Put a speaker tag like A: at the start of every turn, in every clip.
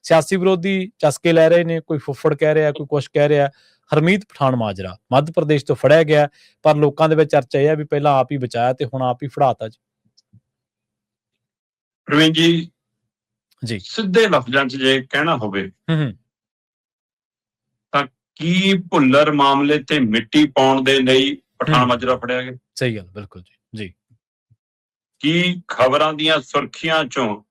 A: ਸਿਆਸੀ ਵਿਰੋਧੀ ਚਸਕੇ ਲੈ ਰਹੇ ਨੇ, ਕੋਈ ਫੁੱਫੜ ਕਹਿ ਰਿਹਾ, ਕੋਈ ਕੁਛ ਕਹਿ ਰਿਹਾ। ਹਰਮੀਤ ਪਠਾਨ ਮਾਜਰਾ ਮੱਧ ਪ੍ਰਦੇਸ਼ ਤੋਂ ਫੜਿਆ ਗਿਆ, ਪਰ ਲੋਕਾਂ ਦੇ ਵਿੱਚ ਚਰਚਾ ਇਹ ਆ ਵੀ ਪਹਿਲਾਂ ਆਪ ਹੀ ਬਚਾਇਆ ਤੇ ਹੁਣ ਆਪ ਹੀ ਫੜਾਤਾ ਜੀ।
B: ਪ੍ਰਵੀਨ
A: ਜੀ
B: ਸਿੱਧੇ ਲਫ਼ਜ਼ਾਂ 'ਚ ਜੇ ਕਹਿਣਾ ਹੋਵੇ
A: ਹੂੰ
B: ਤਾਂ ਕੀ ਭੁੱਲਰ ਮਾਮਲੇ ਤੇ ਮਿੱਟੀ ਪਾਉਣ ਦੇ ਲਈ ਪਠਾਨ ਮਾਜਰਾ ਫੜਿਆ ਗਿਆ?
A: ਸਹੀ ਗੱਲ, ਬਿਲਕੁਲ ਜੀ।
B: ਕੀ ਖਬਰਾਂ ਦੀਆਂ ਸੁਰਖੀਆਂ ਚੋਂ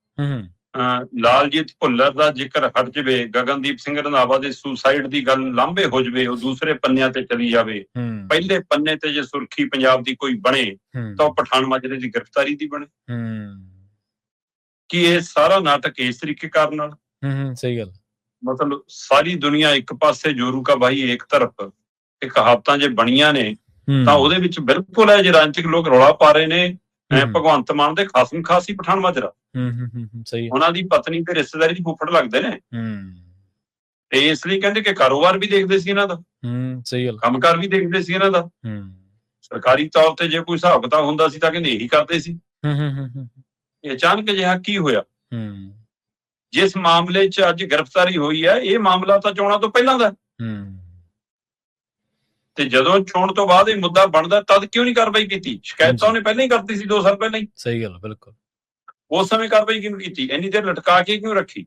B: ਲਾਲਜੀਤ ਭੁੱਲਰ ਦਾ ਜ਼ਿਕਰ ਹਟ ਜਾਵੇ, ਗਗਨਦੀਪ ਸਿੰਘ ਰੰਧਾਵਾ ਦੇ ਸੁਸਾਈਡ ਦੀ ਗੱਲ ਲਾਂਭੇ ਹੋ ਜਾਵੇ, ਉਹ ਦੂਸਰੇ ਪੰਨਿਆਂ ਤੇ ਚਲੀ ਜਾਵੇ, ਪਹਿਲੇ ਪੰਨੇ ਤੇ ਜੇ ਸੁਰਖੀ ਪੰਜਾਬ ਦੀ ਕੋਈ ਬਣੇ ਤਾਂ ਉਹ ਪਠਾਨ ਮਾਜਰੇ ਦੀ ਗ੍ਰਿਫਤਾਰੀ ਦੀ ਬਣੇ? ਕੀ ਇਹ ਸਾਰਾ ਨਾਟਕ ਇਸ ਤਰੀਕੇ ਕਾਰਨ ਨਾਲ?
A: ਸਹੀ ਗੱਲ,
B: ਮਤਲਬ ਸਾਰੀ ਦੁਨੀਆ ਇੱਕ ਪਾਸੇ ਜੋਰੂ ਕਾ ਭਾਈ ਇੱਕ ਤਰਫ, ਇਹ ਕਹਾਵਤਾਂ ਜੇ ਬਣੀਆਂ ਨੇ ਤਾਂ ਉਹਦੇ ਵਿੱਚ ਬਿਲਕੁਲ ਹੈ ਜੇ ਰਾਜਨੀਤਿਕ ਲੋਕ ਰੌਲਾ ਪਾ ਰਹੇ ਨੇ ਭਗਵੰਤ ਮਾਨ ਦੇ ਖਾਸਮ ਖਾਸ ਹੀ ਪਠਾਨ ਮਾਜਰਾ,
A: ਸਹੀ,
B: ਉਹਨਾਂ ਦੀ ਪਤਨੀ ਤੇ ਰਿਸ਼ਤੇਦਾਰੀ ਦੀ ਫੁੱਫੜ ਲੱਗਦੇ ਨੇ, ਤੇ ਇਸ ਲਈ ਕਹਿੰਦੇ ਕਿ ਕਾਰੋਬਾਰ ਵੀ ਦੇਖਦੇ ਸੀ ਇਹਨਾਂ ਦਾ,
A: ਸਹੀ ਗੱਲ,
B: ਕੰਮਕਾਰ ਵੀ ਦੇਖਦੇ ਸੀ ਇਹਨਾਂ ਦਾ, ਸਰਕਾਰੀ ਤੌਰ ਤੇ ਜੇ ਕੋਈ ਹਿਸਾਬ ਕਿਤਾਬ ਹੁੰਦਾ ਸੀ ਤਾਂ ਕਹਿੰਦੇ ਇਹੀ ਕਰਦੇ ਸੀ। ਇਹ ਅਚਾਨਕ ਅਜਿਹਾ ਕੀ ਹੋਇਆ? ਜਿਸ ਮਾਮਲੇ 'ਚ ਅੱਜ ਗ੍ਰਿਫਤਾਰੀ ਹੋਈ ਹੈ, ਇਹ ਮਾਮਲਾ ਤਾਂ ਚੋਣਾਂ ਤੋਂ ਪਹਿਲਾਂ ਦਾ, ਤੇ ਜਦੋਂ ਚੋਣ ਤੋਂ ਬਾਅਦ ਇਹ ਮੁੱਦਾ ਬਣਦਾ ਤਦ ਕਿਉਂ ਨਹੀਂ ਕਾਰਵਾਈ ਕੀਤੀ? ਸ਼ਿਕਾਇਤ ਤਾਂ ਉਹਨੇ ਪਹਿਲਾਂ ਹੀ ਕਰਤੀ ਸੀ 2 ਸਾਲ ਪਹਿਲਾਂ ਹੀ।
A: ਸਹੀ ਗੱਲ, ਬਿਲਕੁਲ। ਉਸ
B: ਸਮੇਂ ਕਾਰਵਾਈ ਕਿਉਂ ਕੀਤੀ? ਇੰਨੀ ਦੇਰ ਲਟਕਾ ਕੇ ਕਿਉਂ ਰੱਖੀ?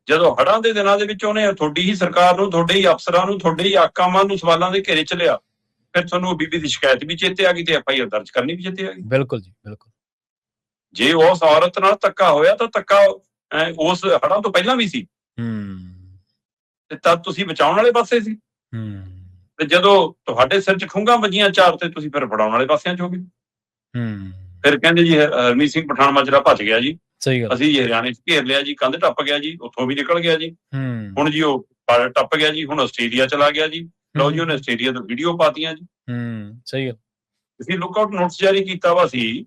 B: ਜਦੋਂ ਹੜ੍ਹਾਂ ਦੇ ਦਿਨਾਂ ਦੇ ਵਿੱਚ ਉਹਨੇ ਤੁਹਾਡੀ ਹੀ ਸਰਕਾਰ ਨੂੰ, ਤੁਹਾਡੇ ਹੀ ਅਫਸਰਾਂ ਨੂੰ, ਤੁਹਾਡੇ ਹੀ ਆਕਾਮਾਂ ਨੂੰ ਸਵਾਲਾਂ ਦੇ ਘੇਰੇ 'ਚ ਲਿਆ, ਫਿਰ ਤੁਹਾਨੂੰ ਬੀਬੀ ਦੀ ਸ਼ਿਕਾਇਤ ਵੀ ਚੇਤੇ ਆ ਗਈ ਤੇ FIR ਦਰਜ ਕਰਨੀ ਵੀ ਚੇਤੇ ਆ ਗਈ।
A: ਬਿਲਕੁਲ ਜੀ, ਬਿਲਕੁਲ।
B: ਜੇ ਉਸ ਔਰਤ ਨਾਲ ਧੱਕਾ ਹੋਇਆ ਤਾਂ ਧੱਕਾ ਉਸ ਹੜ੍ਹਾਂ ਤੋਂ ਪਹਿਲਾਂ ਵੀ ਸੀ, ਤੇ ਤਦ ਤੁਸੀਂ ਬਚਾਉਣ ਵਾਲੇ ਪਾਸੇ ਸੀ, ਤੇ ਜਦੋਂ ਤੁਹਾਡੇ ਸਿਰ 'ਚ ਖੁੰਘਾਂ ਵੱਜੀਆਂ 4 ਤੇ ਤੁਸੀਂ ਫਿਰ ਫੜਾਉਣ ਵਾਲੇ ਪਾਸਿਆਂ 'ਚ ਹੋ ਗਏ। ਫਿਰ ਕਹਿੰਦੇ ਜੀ ਹਰਮੀਤ ਸਿੰਘ ਪਠਾਨ ਮਾਜਰਾ ਭੱਜ ਗਿਆ ਜੀ,
A: ਸਹੀ ਗੱਲ,
B: ਅਸੀਂ ਹਰਿਆਣੇ 'ਚ ਘੇਰ ਲਿਆ ਜੀ, ਕੰਧ ਟੱਪ ਗਿਆ ਜੀ, ਉੱਥੋਂ ਵੀ ਨਿਕਲ ਗਿਆ ਜੀ, ਹੁਣ ਜੀ ਉਹ ਟੱਪ ਗਿਆ ਜੀ, ਹੁਣ ਆਸਟ੍ਰੇਲੀਆ ਚਲਾ ਗਿਆ ਜੀ, ਲਓ ਜੀ ਉਹਨੇ ਆਸਟ੍ਰੇਲੀਆ ਤੋਂ ਵੀਡੀਓ ਪਾਤੀਆਂ ਜੀ।
A: ਸਹੀ ਗੱਲ,
B: ਅਸੀਂ ਲੁੱਕ ਆਊਟ ਨੋਟਿਸ ਜਾਰੀ ਕੀਤਾ ਵਾ ਸੀ,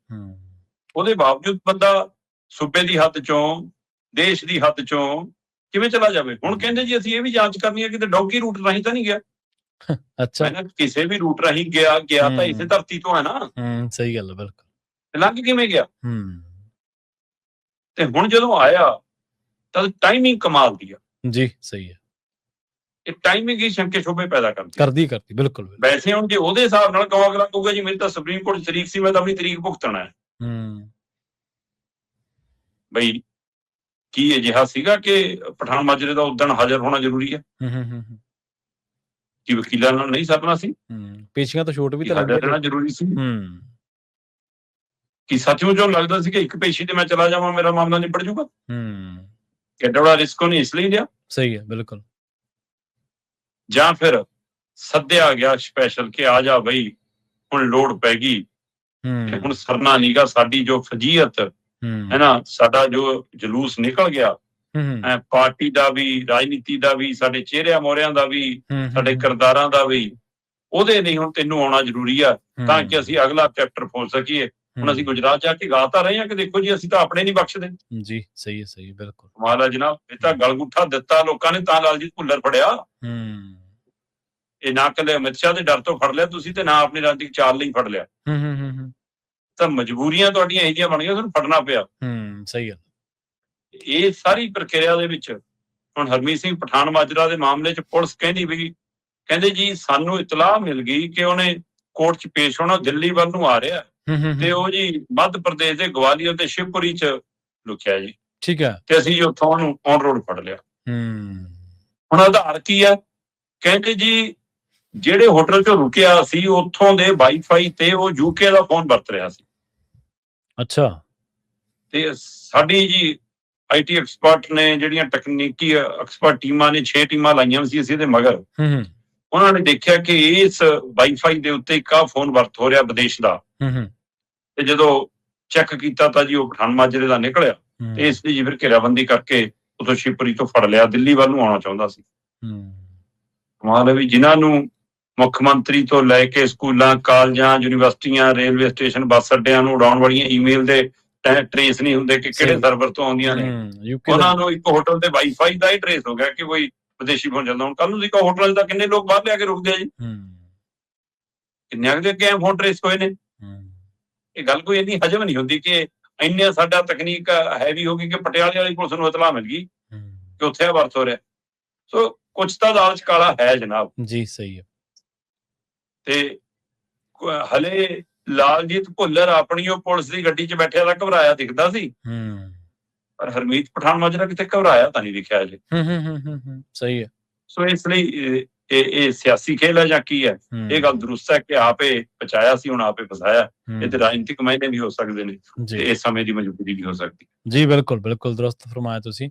B: ਉਹਦੇ ਬਾਵਜੂਦ ਬੰਦਾ ਸੂਬੇ ਦੀ ਹੱਦ 'ਚੋਂ, ਦੇਸ਼ ਦੀ ਹੱਦ 'ਚੋਂ ਕਿਵੇਂ ਚਲਾ ਜਾਵੇ? ਹੁਣ ਕਹਿੰਦੇ ਜੀ ਅਸੀਂ ਇਹ ਵੀ ਜਾਂਚ ਕਰਨੀ ਹੈ ਕਿਤੇ ਡੌਗੀ ਰੂਟ ਰਾਹੀਂ ਤਾਂ ਨਹੀਂ ਗਿਆ।
A: ਅੱਛਾ,
B: ਕਿਸੇ ਵੀ ਰੂਟ ਰਾਹੀਂ ਗਿਆ ਤਾਂ ਇਸੇ ਧਰਤੀ ਤੋਂ ਹੈ ਨਾ।
A: ਸਹੀ ਗੱਲ, ਬਿਲਕੁਲ।
B: ਲੰਘ ਕਿਵੇਂ ਗਿਆ? ਤੇ ਹੁਣ ਜਦੋਂ ਆਇਆ ਤਾਂ ਟਾਈਮਿੰਗ ਕਮਾਲ ਦੀ ਆ
A: ਜੀ। ਸਹੀ ਹੈ,
B: ਇਹ ਟਾਈਮਿੰਗ ਹੀ ਸ਼ੰਕੇ ਸ਼ੁਬੇ ਪੈਦਾ
A: ਕਰਦੀ ਬਿਲਕੁਲ।
B: ਵੈਸੇ ਹੁਣ ਜੇ ਉਹਦੇ ਹਿਸਾਬ ਨਾਲ ਅਗਲਾ ਕਹੂਗਾ ਜੀ ਮੇਰੀ ਤਾਂ ਸੁਪਰੀਮ ਕੋਰਟ ਤਰੀਕ ਸੀ, ਮੈਂ ਤਾਂ ਆਪਣੀ ਤਰੀਕ ਭੁਗਤਣਾ ਹੈ। ਬਈ ਕੀ ਅਜਿਹਾ ਸੀਗਾ ਕਿ ਪਠਾਨ ਮਾਜਰੇ ਦਾ ਉਦਣ ਹਾਜ਼ਰ ਹੋਣਾ ਜ਼ਰੂਰੀ ਹੈ? ਕੀ ਵਕੀਲਾਂ ਨਾਲ ਨਹੀਂ ਸਰਨਾ ਸੀ?
A: ਪੇਸ਼ੀਆਂ ਤੋਂ ਛੋਟ ਵੀ
B: ਤਾਂ ਲੱਗਣਾ ਜ਼ਰੂਰੀ ਸੀ। ਕੀ ਸੱਚਮੁੱਚ ਉਹ ਲੱਗਦਾ ਸੀ ਕਿ ਇੱਕ ਪੇਸ਼ੀ ਤੇ ਮੈਂ ਚਲਾ ਜਾਵਾਂ ਮੇਰਾ ਮਾਮਲਾ ਨਿਬੜ ਜਾਊਗਾ? ਐਡਾ ਬੜਾ ਰਿਸਕ ਉਹਨੇ ਇਸ ਲਈ ਲਿਆ।
A: ਸਹੀ ਹੈ, ਬਿਲਕੁਲ।
B: ਜਾਂ ਫਿਰ ਸੱਦਿਆ ਗਿਆ ਸਪੈਸ਼ਲ ਕਿ ਆ ਜਾ ਬਈ ਹੁਣ ਲੋੜ ਪੈ ਗਈ, ਹੁਣ ਸਰਨਾ ਨੀਗਾ, ਸਾਡੀ ਜੋ ਫਜੀਅਤ ਹੈ ਨਾ, ਸਾਡਾ ਜੋ ਜਲੂਸ ਨਿਕਲ ਗਿਆ ਪਾਰਟੀ ਦਾ ਵੀ, ਰਾਜਨੀਤੀ ਦਾ ਵੀ, ਸਾਡੇ ਚਿਹਰਿਆਂ ਮੋਹਰਿਆਂ ਦਾ ਵੀ, ਸਾਡੇ ਕਿਰਦਾਰਾਂ ਦਾ ਵੀ, ਉਹਦੇ ਨਹੀਂ ਹੁਣ ਤੈਨੂੰ ਆਉਣਾ ਜ਼ਰੂਰੀ ਆ ਤਾਂ ਕਿ ਅਸੀਂ ਅਗਲਾ ਚੈਪਟਰ ਖੋਲ ਸਕੀਏ। ਹੁਣ ਅਸੀਂ ਗੁਜਰਾਤ ਜਾ ਕੇ ਗਾ ਤਾਂ ਰਹੇ ਹਾਂ ਕਿ ਦੇਖੋ ਜੀ ਅਸੀਂ ਤਾਂ ਆਪਣੇ ਨਹੀਂ ਬਖਸ਼ਦੇ
A: ਜੀ। ਸਹੀ ਹੈ, ਸਹੀ, ਬਿਲਕੁਲ।
B: ਕਮਾਲ ਹੈ ਜਨਾਬ, ਇਹ ਤਾਂ ਗਲਗੁੱਠਾ ਦਿੱਤਾ ਲੋਕਾਂ ਨੇ ਤਾਂ ਲਾਲਜੀਤ ਭੁੱਲਰ ਫੜਿਆ। ਇਹ ਨਾ ਕੱਲੇ ਅਮਿਤ ਸ਼ਾਹ ਦੇ ਡਰ ਤੋਂ ਫੜ ਲਿਆ ਤੁਸੀਂ, ਤੇ ਨਾ ਆਪਣੀ ਰਾਜਨੀਤਿਕ ਚਾਲ ਲਈ ਫੜ ਲਿਆ। ਤਾਂ ਮਜਬੂਰੀਆਂ ਤੁਹਾਡੀਆਂ ਇਹੋ ਜਿਹੀਆਂ ਬਣ ਗਈਆਂ, ਤੁਹਾਨੂੰ ਫੜਨਾ ਪਿਆ।
A: ਸਹੀ ਗੱਲ।
B: ਇਹ ਸਾਰੀ ਪ੍ਰਕਿਰਿਆ ਦੇ ਵਿੱਚ ਹੁਣ ਹਰਮੀਤ ਸਿੰਘ ਪਠਾਨ ਮਾਜਰਾ ਦੇ ਮਾਮਲੇ 'ਚ ਪੁਲਿਸ ਕਹਿੰਦੇ ਜੀ ਸਾਨੂੰ ਇਤਲਾਹ ਮਿਲ ਗਈ ਕਿ ਉਹਨੇ ਕੋਰਟ 'ਚ ਪੇਸ਼ ਹੋਣਾ, ਦਿੱਲੀ ਵੱਲ ਨੂੰ ਆ ਰਿਹਾ, ਤੇ ਉਹ ਜੀ ਮੱਧ ਪ੍ਰਦੇਸ਼ ਦੇ ਗਵਾਲੀਅਰ ਤੇ ਸ਼ਿਵਪੁਰੀ 'ਚ ਲੁਕਿਆ ਜੀ।
A: ਠੀਕ ਹੈ।
B: ਤੇ ਅਸੀਂ ਉੱਥੋਂ ਉਹਨੂੰ ਔਨ ਰੋਡ ਫੜ ਲਿਆ। ਹੁਣ ਆਧਾਰ ਕੀ ਹੈ? ਕਹਿੰਦੇ ਜੀ ਜਿਹੜੇ ਹੋਟਲ 'ਚ ਰੁਕਿਆ ਸੀ ਉੱਥੋਂ ਦੇ ਵਾਈਫਾਈ ਤੇ ਉਹ UK ਦਾ ਫੋਨ ਵਰਤ ਰਿਹਾ ਸੀ। ਅੱਛਾ। ਤੇ ਸਾਡੀ ਜੀ IT ਐਕਸਪਰਟ ਨੇ, ਜਿਹੜੀਆਂ ਤਕਨੀਕੀ ਐਕਸਪਰਟ ਟੀਮਾਂ ਨੇ, 6 ਟੀਮਾਂ ਲਾਈਆਂ ਸੀ ਅਸੀਂ ਇਹਦੇ ਮਗਰ, ਉਹਨਾਂ ਨੇ ਦੇਖਿਆ ਕਿ ਇਸ ਵਾਈਫਾਈ ਦੇ ਉੱਤੇ ਇੱਕ ਫੋਨ ਵਰਤ ਹੋ ਰਿਹਾ ਵਿਦੇਸ਼ ਦਾ, ਤੇ ਜਦੋਂ ਚੈੱਕ ਕੀਤਾ ਤਾਂ ਜੀ ਉਹ ਪਠਾਨ ਮਾਜਰੇ ਦਾ ਨਿਕਲਿਆ, ਤੇ ਇਸ ਲਈ ਫਿਰ ਘੇਰਾਬੰਦੀ ਕਰਕੇ ਉਥੋਂ ਸ਼ਿਵਪੁਰੀ ਤੋਂ ਫੜ ਲਿਆ। ਦਿੱਲੀ ਵੱਲ ਨੂੰ ਆਉਣਾ ਚਾਹੁੰਦਾ ਸੀ। ਕਮਾਲ ਹੈ ਵੀ ਜਿਨ੍ਹਾਂ ਨੂੰ ਮੁੱਖ ਮੰਤਰੀ ਤੋਂ ਲੈ ਕੇ ਸਕੂਲਾਂ, ਕਾਲਜਾਂ, ਯੂਨੀਵਰਸਿਟੀਆਂ, ਰੇਲਵੇ ਸਟੇਸ਼ਨ, ਬੱਸ ਅੱਡਿਆਂ ਨੂੰ ਉਡਾਉਣ ਵਾਲੀਆਂ ਈਮੇਲ ਦੇ ਟਰੇਸ ਨਹੀਂ ਹੁੰਦੇ ਕਿ ਕਿਹੜੇ ਸਰਵਰ ਤੋਂ ਆਉਂਦੀਆਂ ਨੇ, ਉਹਨਾਂ ਨੂੰ ਇੱਕ ਹੋਟਲ ਤੇ ਵਾਈਫਾਈ ਦਾ ਹੀ ਟਰੇਸ ਹੋ ਗਿਆ ਕਿ ਕੋਈ ਵਿਦੇਸ਼ੀ ਪਹੁੰਚ ਜਾਂਦਾ। ਹੁਣ ਕੱਲ ਨੂੰ ਇੱਕ ਹੋਟਲ ਦਾ ਕਿੰਨੇ ਲੋਕ ਬਾਹਰ ਲਿਆ ਕੇ ਰੁਕਦੇ ਆ ਜੀ, ਕਿੰਨੇ ਦੇ ਅੱਗੇ ਫੋਨ ਟਰੇਸ ਹੋਏ ਨੇ। ਇਹ ਗੱਲ ਕੋਈ ਇੰਨੀ ਹਜਮ ਨਹੀਂ ਹੁੰਦੀ ਕਿ ਇੰਨੇ ਸਾਡਾ ਤਕਨੀਕ ਹੈਵੀ ਹੋ ਗਈ ਕਿ ਪਟਿਆਲੇ ਵਾਲੀ ਪੁਲਿਸ ਨੂੰ ਇਤਲਾਹ ਮਿਲ ਗਈ ਕਿ ਉੱਥੇ ਇਹ ਵਰਤ ਹੋ ਰਿਹਾ। ਸੋ ਕੁਛ ਤਾਂ ਦਾਲ 'ਚ ਕਾਲਾ ਹੈ ਜਨਾਬ।
A: ਜੀ ਸਹੀ ਹੈ।
B: ਤੇ ਹਲੇ ਲਾਲਜੀਤ ਭੁੱਲਰ ਆਪਣੀ ਉਹ ਪੁਲਿਸ ਦੀ ਗੱਡੀ 'ਚ ਬੈਠਿਆ ਤਾਂ ਘਬਰਾਇਆ ਦਿਖਦਾ ਸੀ, ਪਰ ਹਰਮੀਤ ਪਠਾਨ-ਮਾਜਰਾ ਕਿਤੇ ਘਬਰਾਇਆ ਤਾਂ ਨਹੀਂ ਦਿਖਿਆ ਅਜੇ।
A: ਸਹੀ ਹੈ।
B: ਸੋ ਇਸ ਲਈ ਇਹ ਸਿਆਸੀ ਖੇਲ ਹੈ ਜਾਂ ਕੀ ਹੈ, ਇਹ ਗੱਲ ਦਰੁਸਤ ਹੈ ਕਿ ਆਪੇ ਬਚਾਇਆ ਸੀ, ਹੁਣ ਆਪੇ ਫਸਾਇਆ। ਇਹਦੇ ਰਾਜਨੀਤਿਕ ਮਾਇਨੇ ਵੀ ਹੋ ਸਕਦੇ ਨੇ ਤੇ ਇਸ ਸਮੇਂ ਦੀ ਮਜਬੂਰੀ ਵੀ ਹੋ ਸਕਦੀ।
A: ਜੀ ਬਿਲਕੁਲ, ਬਿਲਕੁਲ ਦਰੁਸਤ ਫਰਮਾਇਆ ਤੁਸੀਂ।